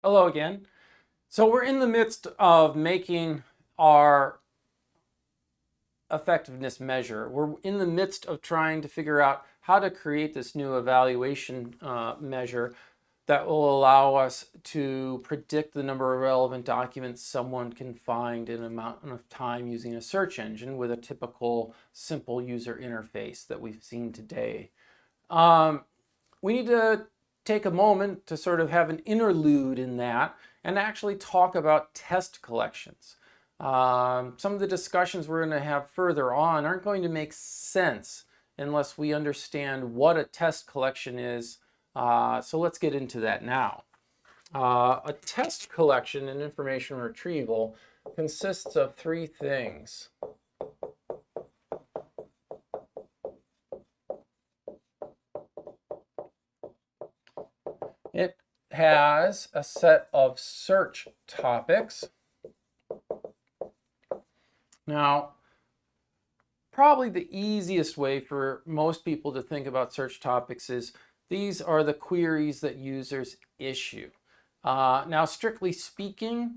Hello again. So we're in the midst of making our effectiveness measure. We're in the midst of trying to figure out how to create this new evaluation measure that will allow us to predict the number of relevant documents someone can find in an amount of time using a search engine with a typical simple user interface that we've seen today. We need to take a moment to sort of have an interlude in that and actually talk about test collections. Some of the discussions we're going to have further on aren't going to make sense unless we understand what a test collection is. So let's get into that now. A test collection in information retrieval consists of three things. It has a set of search topics. Now, probably the easiest way for most people to think about search topics is these are the queries that users issue. Now, strictly speaking,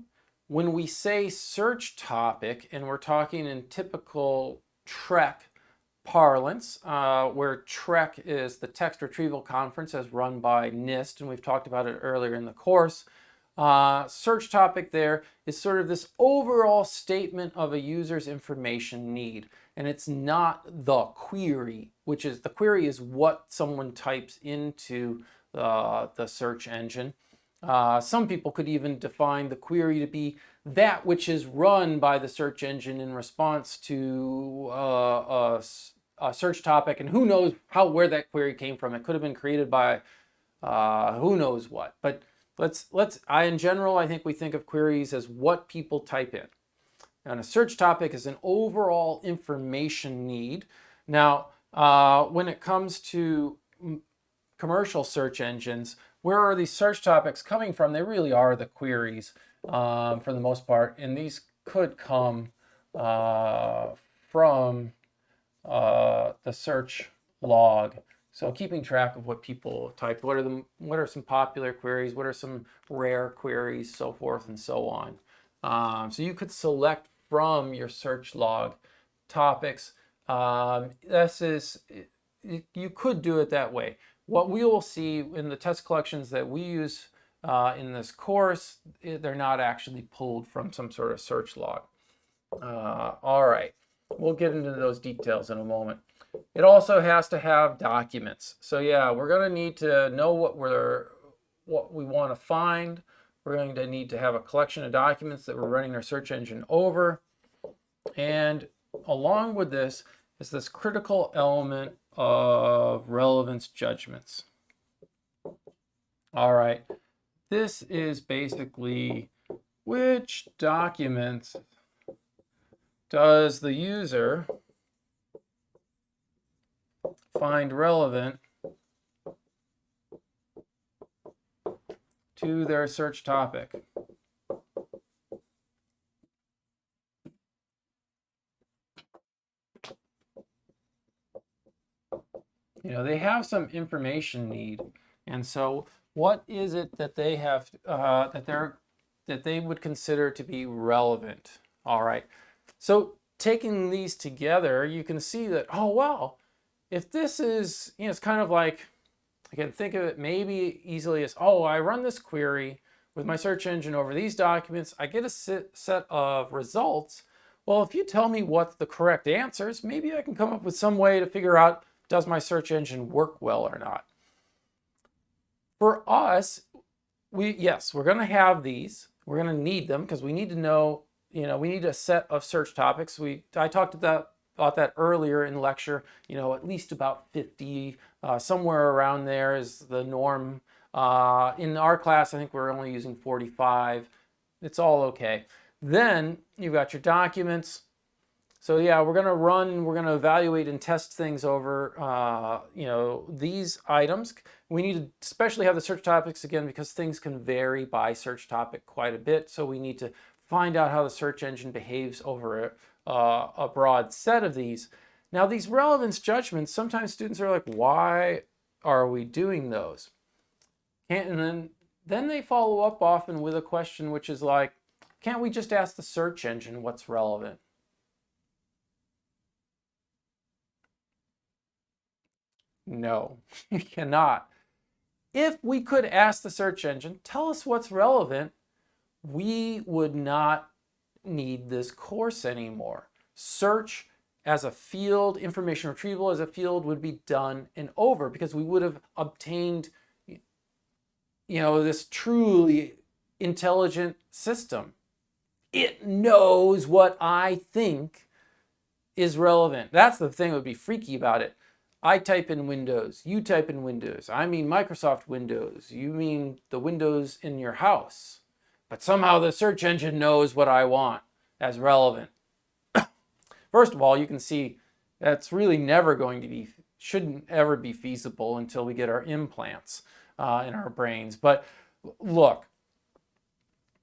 when we say search topic, and we're talking in typical TREC parlance, where TREC is the Text Retrieval Conference as run by NIST, and we've talked about it earlier in the course. Search topic there is sort of this overall statement of a user's information need, and it's not the query, which is the query is what someone types into the search engine. Some people could even define the query to be that which is run by the search engine in response to a search topic, and who knows where that query came from. It could have been created by who knows what. But in general, I think we think of queries as what people type in. And a search topic is an overall information need. Now, when it comes to commercial search engines, where are these search topics coming from? They really are the queries for the most part. And these could come from the search log. So keeping track of what people typed, what are some popular queries, what are some rare queries, so forth and so on. So you could select from your search log topics. You could do it that way. What we will see in the test collections that we use in this course, they're not actually pulled from some sort of search log. All right, we'll get into those details in a moment. It also has to have documents. So yeah, we're going to need to know what we want to find. We're going to need to have a collection of documents that we're running our search engine over. And along with this is this critical element of relevance judgments. All right, this is basically which documents does the user find relevant to their search topic. They have some information need, and so what is it that they have that they would consider to be relevant? All right, so taking these together, you can see that, oh wow, if this is, it's kind of like, I can think of it maybe easily as, oh, I run this query with my search engine over these documents, I get a set of results. Well, if you tell me what the correct answer is, maybe I can come up with some way to figure out, does my search engine work well or not? For us, we're going to have these. We're going to need them because we need to know, we need a set of search topics. I talked about that earlier in lecture. At least about 50, somewhere around there is the norm. In our class, I think we're only using 45. It's all okay. Then you've got your documents. So yeah, we're going to evaluate and test things over, these items. We need to especially have the search topics again because things can vary by search topic quite a bit. So we need to find out how the search engine behaves over a broad set of these. Now, these relevance judgments, sometimes students are like, why are we doing those? And then then they follow up often with a question which is like, can't we just ask the search engine what's relevant? No, you cannot. If we could ask the search engine, tell us what's relevant, we would not need this course anymore. Search as a field, information retrieval as a field would be done and over, because we would have obtained, this truly intelligent system. It knows what I think is relevant. That's the thing that would be freaky about it. I type in Windows, you type in Windows. I mean Microsoft Windows, you mean the Windows in your house. But somehow the search engine knows what I want as relevant. First of all, you can see that's really never going to be, shouldn't ever be feasible until we get our implants in our brains. But look,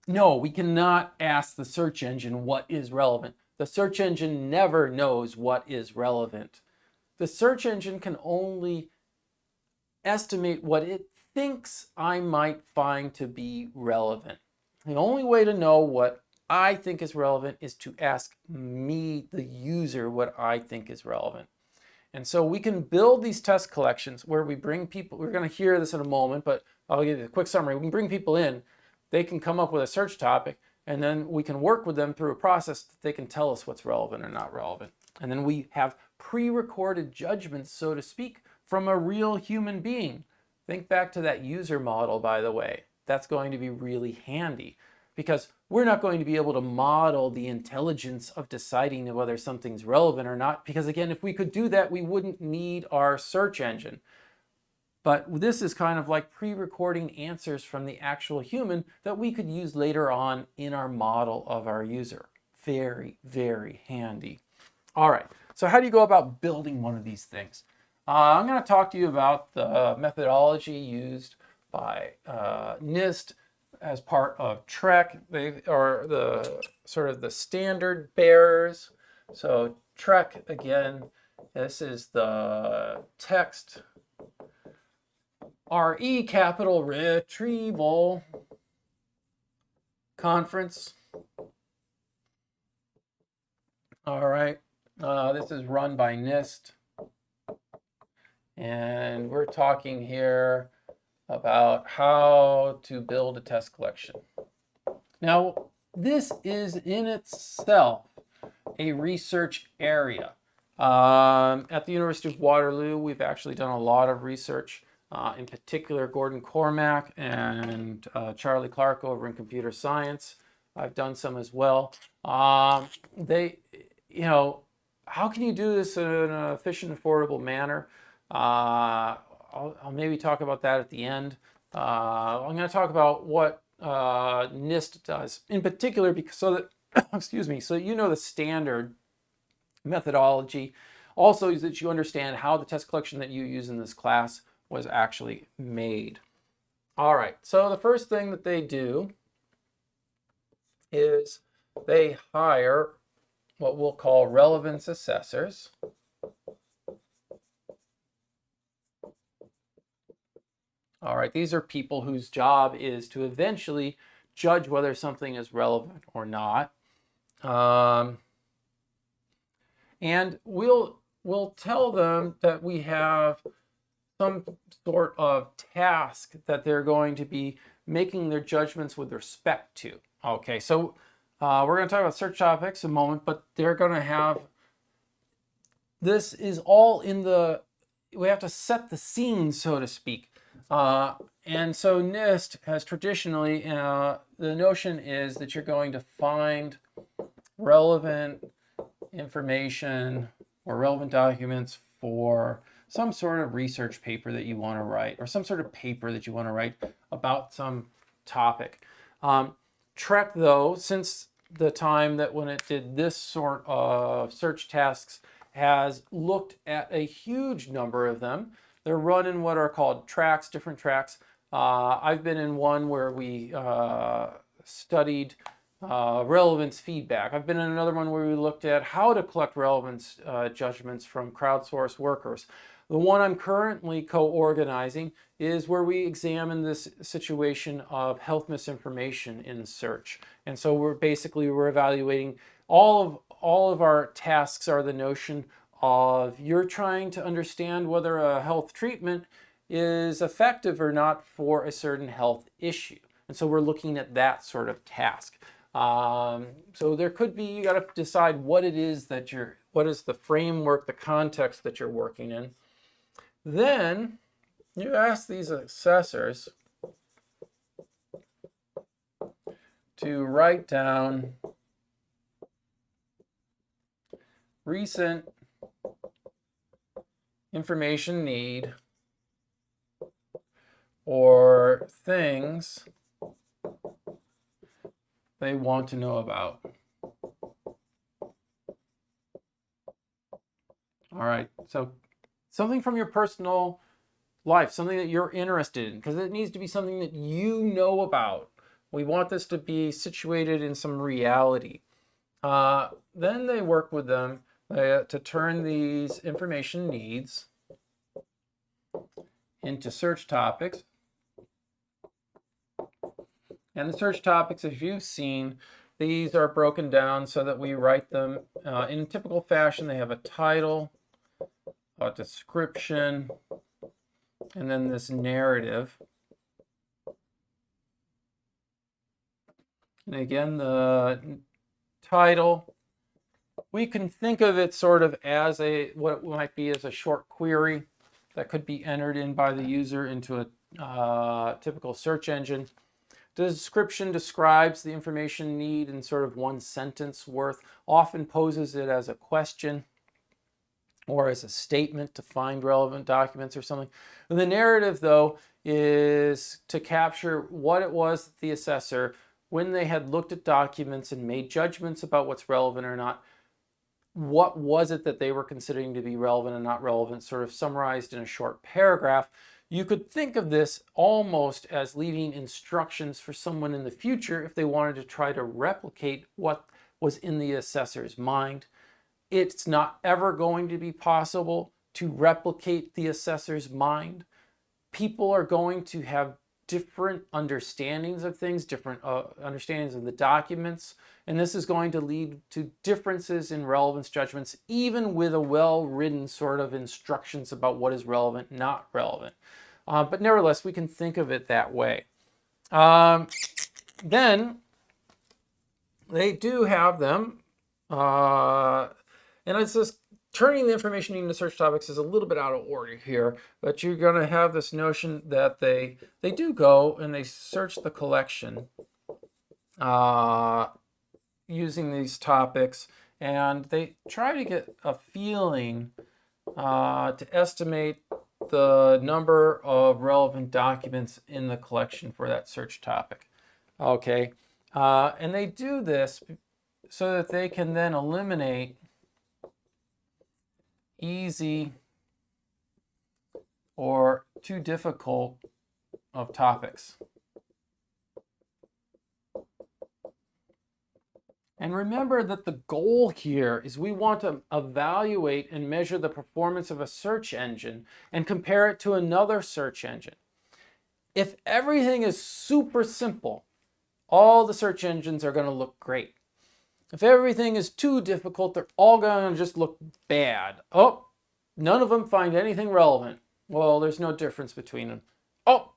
no, we cannot ask the search engine what is relevant. The search engine never knows what is relevant. The search engine can only estimate what it thinks I might find to be relevant. The only way to know what I think is relevant is to ask me, the user, what I think is relevant. And so we can build these test collections where we bring people, we're going to hear this in a moment, but I'll give you a quick summary. We can bring people in, they can come up with a search topic, and then we can work with them through a process that they can tell us what's relevant or not relevant. And then we have pre-recorded judgments, so to speak, from a real human being. Think back to that user model, by the way. That's going to be really handy, because we're not going to be able to model the intelligence of deciding whether something's relevant or not, because again, if we could do that, we wouldn't need our search engine. But this is kind of like pre-recording answers from the actual human that we could use later on in our model of our user. Very, very handy. All right, so how do you go about building one of these things? I'm going to talk to you about the methodology used by NIST as part of TREC. They are the sort of the standard bearers. So TREC, again, this is the text RE capital retrieval conference. All right, this is run by NIST. And we're talking here about how to build a test collection. Now, this is in itself a research area. At the University of Waterloo, we've actually done a lot of research, in particular Gordon Cormack and Charlie Clark over in computer science. I've done some as well. How can you do this in an efficient, affordable manner? I'll maybe talk about that at the end. I'm going to talk about what NIST does in particular, because so that excuse me, so you know the standard methodology. Also, is that you understand how the test collection that you use in this class was actually made. All right. So the first thing that they do is they hire what we'll call relevance assessors. All right, these are people whose job is to eventually judge whether something is relevant or not. And we'll tell them that we have some sort of task that they're going to be making their judgments with respect to. Okay, so we're going to talk about search topics in a moment, but they're going to have, this is all in the, we have to set the scene, so to speak. And so NIST has traditionally, the notion is that you're going to find relevant information or relevant documents for some sort of research paper that you want to write, or some sort of paper that you want to write about some topic. TREC, though, since the time that when it did this sort of search tasks, has looked at a huge number of them. They're run in what are called tracks, different tracks. I've been in one where we studied relevance feedback. I've been in another one where we looked at how to collect relevance judgments from crowdsourced workers. The one I'm currently co-organizing is where we examine this situation of health misinformation in search. And so we're evaluating all of our tasks are the notion of you're trying to understand whether a health treatment is effective or not for a certain health issue. And so we're looking at that sort of task. So there could be, you got to decide what it is that what is the framework, the context that you're working in. Then you ask these assessors to write down recent information need or things they want to know about. All right, so something from your personal life, something that you're interested in, because it needs to be something that you know about. We want this to be situated in some reality. Then they work with them to turn these information needs into search topics. And the search topics, as you've seen, these are broken down so that we write them in typical fashion. They have a title, a description, and then this narrative. And again, the title, we can think of it sort of as what might be as a short query that could be entered in by the user into a typical search engine. The description describes the information need in sort of one sentence worth, often poses it as a question or as a statement to find relevant documents or something. And the narrative, though, is to capture what it was that the assessor, when they had looked at documents and made judgments about what's relevant or not, what was it that they were considering to be relevant and not relevant, sort of summarized in a short paragraph. You could think of this almost as leaving instructions for someone in the future if they wanted to try to replicate what was in the assessor's mind. It's not ever going to be possible to replicate the assessor's mind. People are going to have different understandings of things, different understandings of the documents, and this is going to lead to differences in relevance judgments, even with a well-written sort of instructions about what is relevant, not relevant. But nevertheless, we can think of it that way. Then they do have them, and it's just turning the information into search topics is a little bit out of order here, but you're going to have this notion that they do go and they search the collection using these topics, and they try to get a feeling to estimate the number of relevant documents in the collection for that search topic. Okay, and they do this so that they can then eliminate easy or too difficult of topics. And remember that the goal here is we want to evaluate and measure the performance of a search engine and compare it to another search engine. If everything is super simple, all the search engines are going to look great. If everything is too difficult, they're all going to just look bad. Oh, none of them find anything relevant. Well, there's no difference between them. Oh,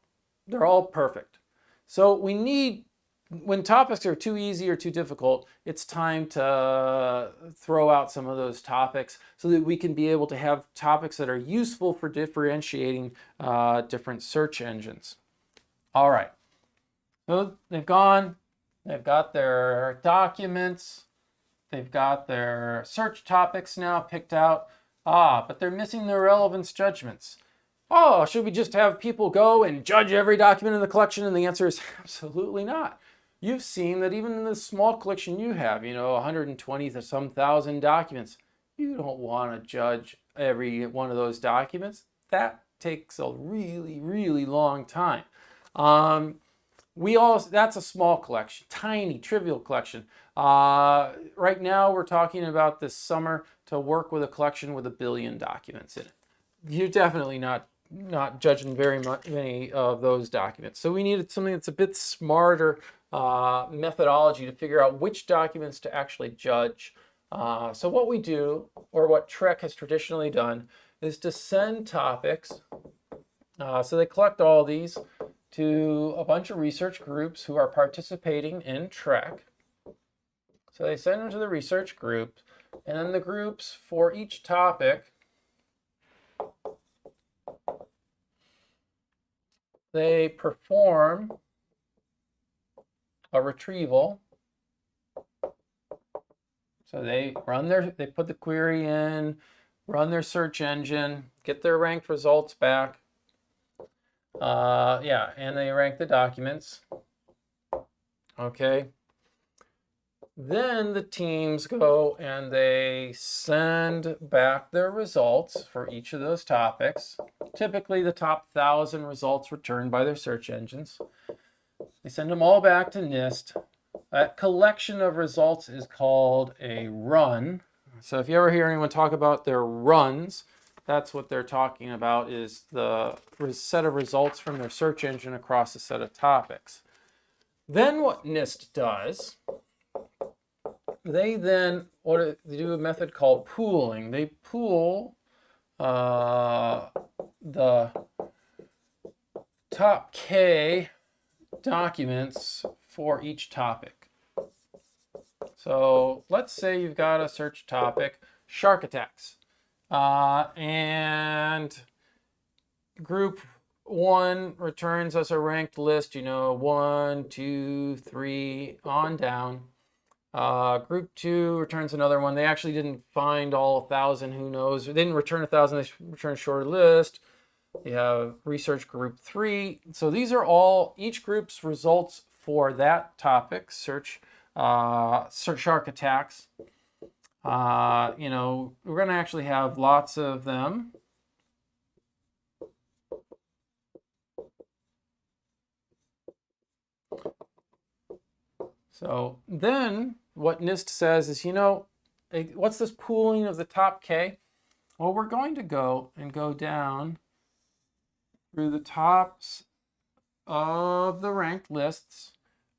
they're all perfect. So we need, when topics are too easy or too difficult, it's time to throw out some of those topics so that we can be able to have topics that are useful for differentiating different search engines. All right. So they've got their documents, they've got their search topics now picked out. But they're missing their relevance judgments. Oh, should we just have people go and judge every document in the collection? And the answer is absolutely not. You've seen that even in the small collection you have, 120 to some thousand documents, you don't want to judge every one of those documents. That takes a really, really long time. That's a small collection, tiny, trivial collection. Right now we're talking about this summer to work with a collection with 1 billion documents in it. you're definitely not judging very many of those documents. So we needed something that's a bit smarter methodology to figure out which documents to actually judge. So what we do, or what Trek has traditionally done, is to send topics. So they collect all these to a bunch of research groups who are participating in Trek. So they send them to the research group, and then the groups for each topic, they perform a retrieval. So they put the query in, run their search engine, get their ranked results back. Yeah, and they rank the documents. Okay. Then the teams go and they send back their results for each of those topics. Typically the top 1,000 results returned by their search engines. They send them all back to NIST. That collection of results is called a run. So if you ever hear anyone talk about their runs, that's what they're talking about, is the set of results from their search engine across a set of topics. Then what NIST does, they do a method called pooling. They pool the top K documents for each topic. So let's say you've got a search topic, shark attacks, and group 1 returns us a ranked list, 1, 2, 3, on down. Group 2 returns another one. They actually didn't find all 1,000, who knows? They didn't return 1,000, they returned a shorter list. You have research group 3. So these are all each group's results for that topic, search shark attacks. We're going to actually have lots of them. So then what NIST says is, what's this pooling of the top K? Well, we're going to go down through the tops of the ranked lists,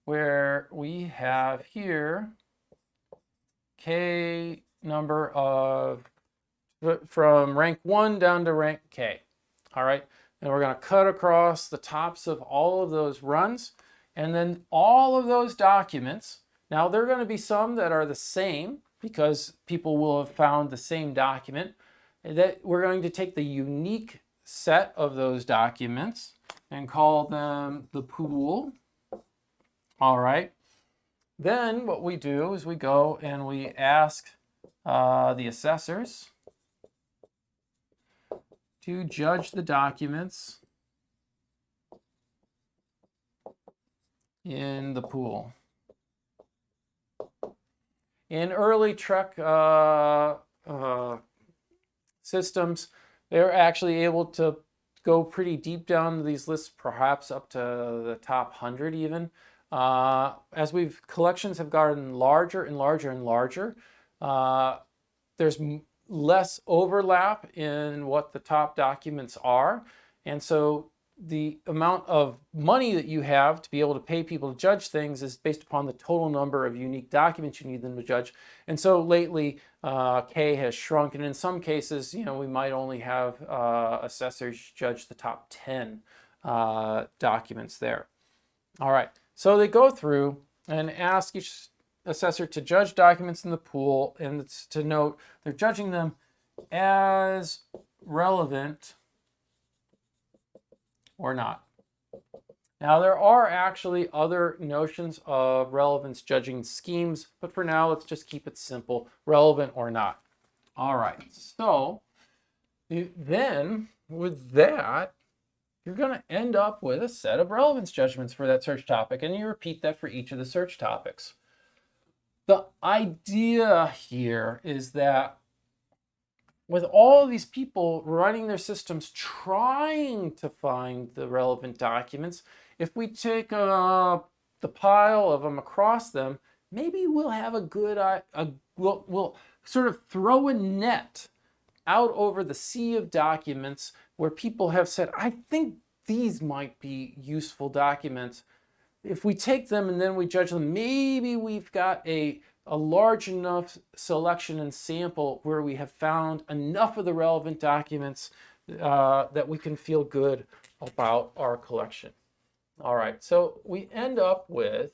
where we have here K number of, from rank 1 down to rank K. All right, and we're going to cut across the tops of all of those runs, and then all of those documents. Now there are going to be some that are the same because people will have found the same document. That we're going to take the unique set of those documents and call them the pool. All right. Then what we do is we go and we ask the assessors to judge the documents in the pool. In early Trek systems, they're actually able to go pretty deep down these lists, perhaps up to the top 100 even. As collections have gotten larger and larger and larger, there's less overlap in what the top documents are. And so the amount of money that you have to be able to pay people to judge things is based upon the total number of unique documents you need them to judge. And so lately, K has shrunk, and in some cases, we might only have assessors judge the top 10 documents there. All right, so they go through and ask each assessor to judge documents in the pool, and it's to note they're judging them as relevant or not. Now, there are actually other notions of relevance judging schemes, but for now, let's just keep it simple, relevant or not. All right, so then with that, you're going to end up with a set of relevance judgments for that search topic, and you repeat that for each of the search topics. The idea here is that with all of these people running their systems trying to find the relevant documents, if we take the pile of them across them, maybe we'll have a good, we'll sort of throw a net out over the sea of documents where people have said, I think these might be useful documents. If we take them and then we judge them, maybe we've got a large enough selection and sample where we have found enough of the relevant documents that we can feel good about our collection. All right, so we end up with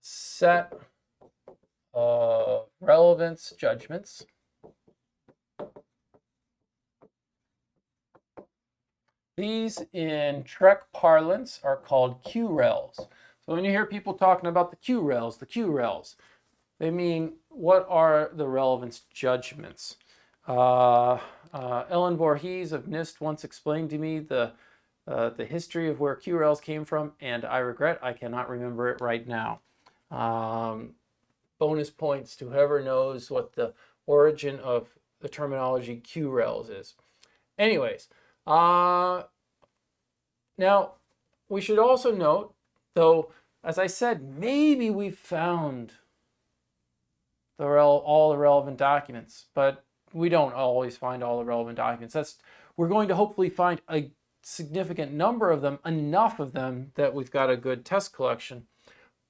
set of relevance judgments. These in Trek parlance are called QRELs. So when you hear people talking about the QRELs, they mean what are the relevance judgments? Ellen Voorhees of NIST once explained to me the history of where QRELs came from, and I regret I cannot remember it right now. Bonus points to whoever knows what the origin of the terminology QRELs is. Anyways, now we should also note, though, as I said, maybe we've found all the relevant documents, but we don't always find all the relevant documents. We're going to hopefully find a significant number of them, enough of them that we've got a good test collection.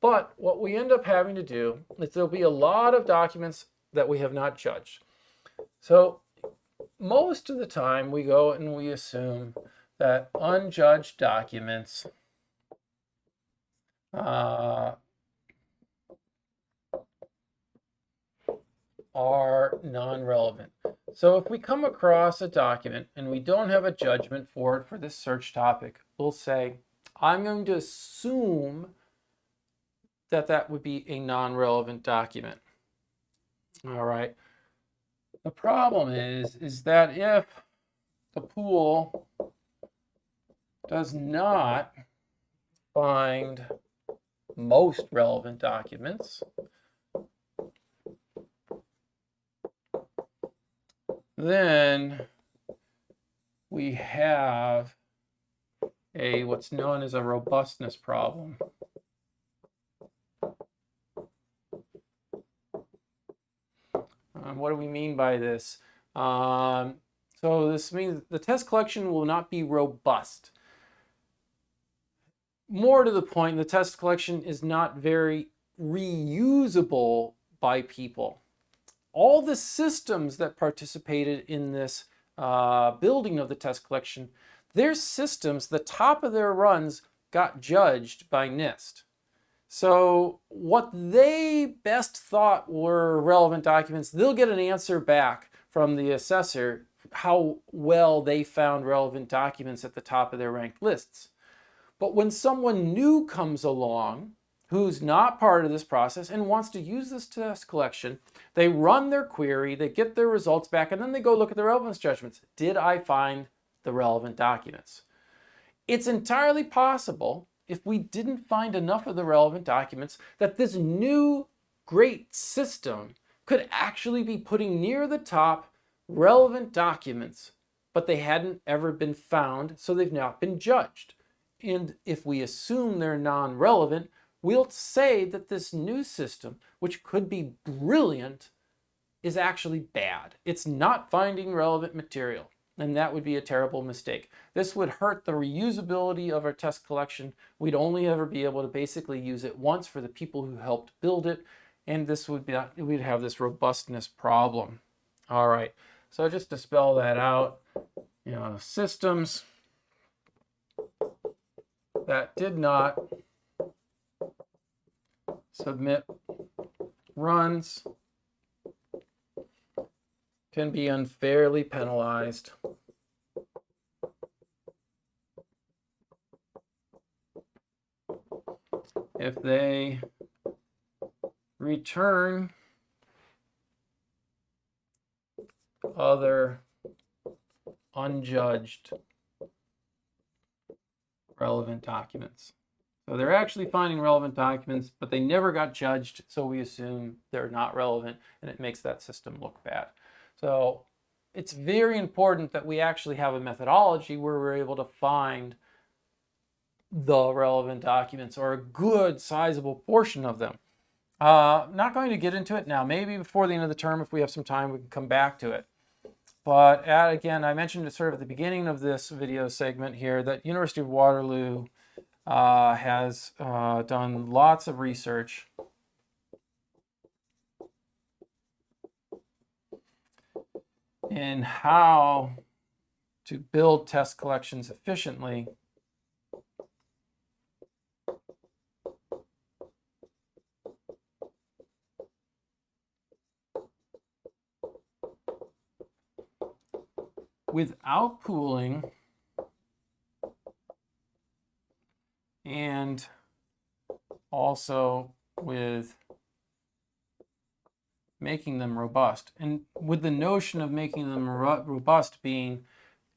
But what we end up having to do is there'll be a lot of documents that we have not judged. So most of the time we go and we assume that unjudged documents are non-relevant. So if we come across a document and we don't have a judgment for it for this search topic, we'll say, I'm going to assume that that would be a non-relevant document. All right. The problem is that if the pool does not find most relevant documents, then we have what's known as a robustness problem. What do we mean by this? So this means the test collection will not be robust. More to the point, the test collection is not very reusable by people. All the systems that participated in this building of the test collection, their systems, the top of their runs got judged by NIST. So what they best thought were relevant documents, they'll get an answer back from the assessor how well they found relevant documents at the top of their ranked lists. But when someone new comes along who's not part of this process and wants to use this test collection, they run their query, they get their results back, and then they go look at the relevance judgments. Did I find the relevant documents? It's entirely possible, if we didn't find enough of the relevant documents, that this new great system could actually be putting near the top relevant documents, but they hadn't ever been found, so they've not been judged. And if we assume they're non-relevant, we'll say that this new system, which could be brilliant, is actually bad. It's not finding relevant material, and that would be a terrible mistake. This would hurt the reusability of our test collection. We'd only ever be able to basically use it once for the people who helped build it, and this would be, we'd have this robustness problem. All right, so just to spell that out, systems that did not submit runs can be unfairly penalized if they return other unjudged relevant documents. So they're actually finding relevant documents, but they never got judged, so we assume they're not relevant, and it makes that system look bad. So it's very important that we actually have a methodology where we're able to find the relevant documents, or a good sizable portion of them. Not going to get into it now. Maybe before the end of the term, if we have some time, we can come back to it. But again, I mentioned it sort of at the beginning of this video segment here that University of Waterloo has done lots of research in how to build test collections efficiently without pooling and also with making them robust. And with the notion of making them robust being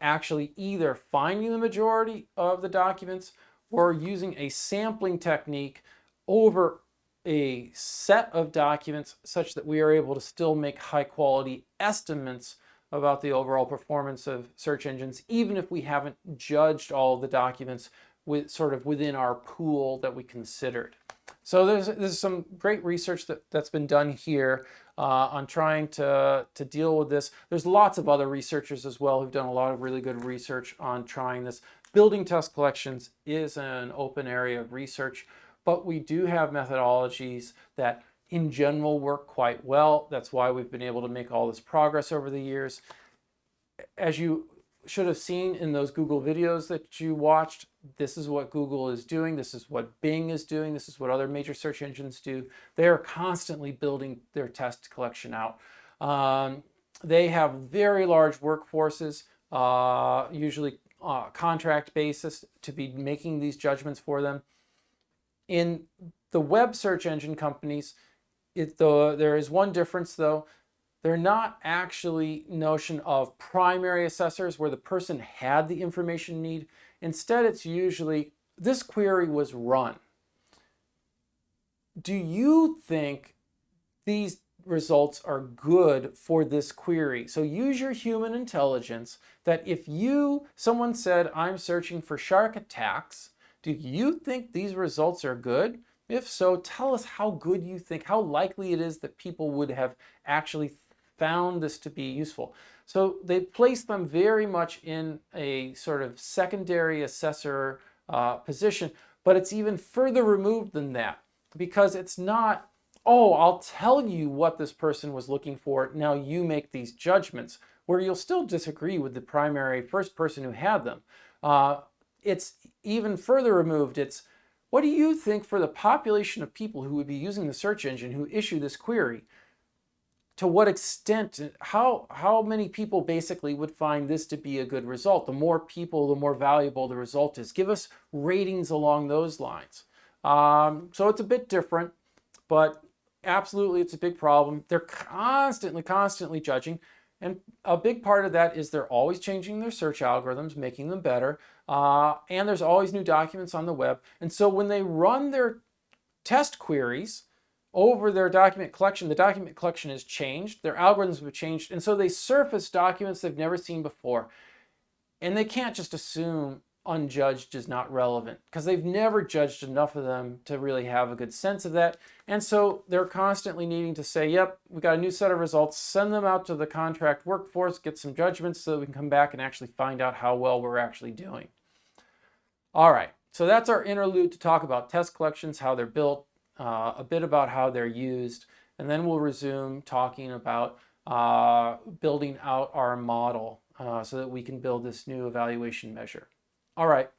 actually either finding the majority of the documents or using a sampling technique over a set of documents such that we are able to still make high quality estimates about the overall performance of search engines, even if we haven't judged all of the documents with sort of within our pool that we considered. So there's some great research that's been done here on trying to deal with this. There's lots of other researchers as well who've done a lot of really good research on trying this. Building test collections is an open area of research, but we do have methodologies that in general work quite well. That's why we've been able to make all this progress over the years. As you should have seen in those Google videos that you watched, this is what Google is doing. This is what Bing is doing. This is what other major search engines do. They are constantly building their test collection out. They have very large workforces, usually contract basis, to be making these judgments for them. In the web search engine companies, there is one difference though. They're not actually notion of primary assessors where the person had the information need. Instead, it's usually this query was run. Do you think these results are good for this query? So use your human intelligence that if someone said, I'm searching for shark attacks, do you think these results are good? If so, tell us how good you think, how likely it is that people would have actually found this to be useful. So they place them very much in a sort of secondary assessor position, but it's even further removed than that because it's not, oh, I'll tell you what this person was looking for, now you make these judgments, where you'll still disagree with the primary first person who had them. It's even further removed. It's, what do you think for the population of people who would be using the search engine who issue this query? To what extent, how many people basically would find this to be a good result? The more people, the more valuable the result is. Give us ratings along those lines. So it's a bit different, but absolutely it's a big problem. They're constantly judging. And a big part of that is they're always changing their search algorithms, making them better. And there's always new documents on the web. And so when they run their test queries over their document collection, the document collection has changed, their algorithms have changed, and so they surface documents they've never seen before. And they can't just assume unjudged is not relevant because they've never judged enough of them to really have a good sense of that. And so they're constantly needing to say, yep, we got a new set of results, send them out to the contract workforce, get some judgments so that we can come back and actually find out how well we're actually doing. All right, so that's our interlude to talk about test collections, how they're built, a bit about how they're used, and then we'll resume talking about building out our model so that we can build this new evaluation measure. All right,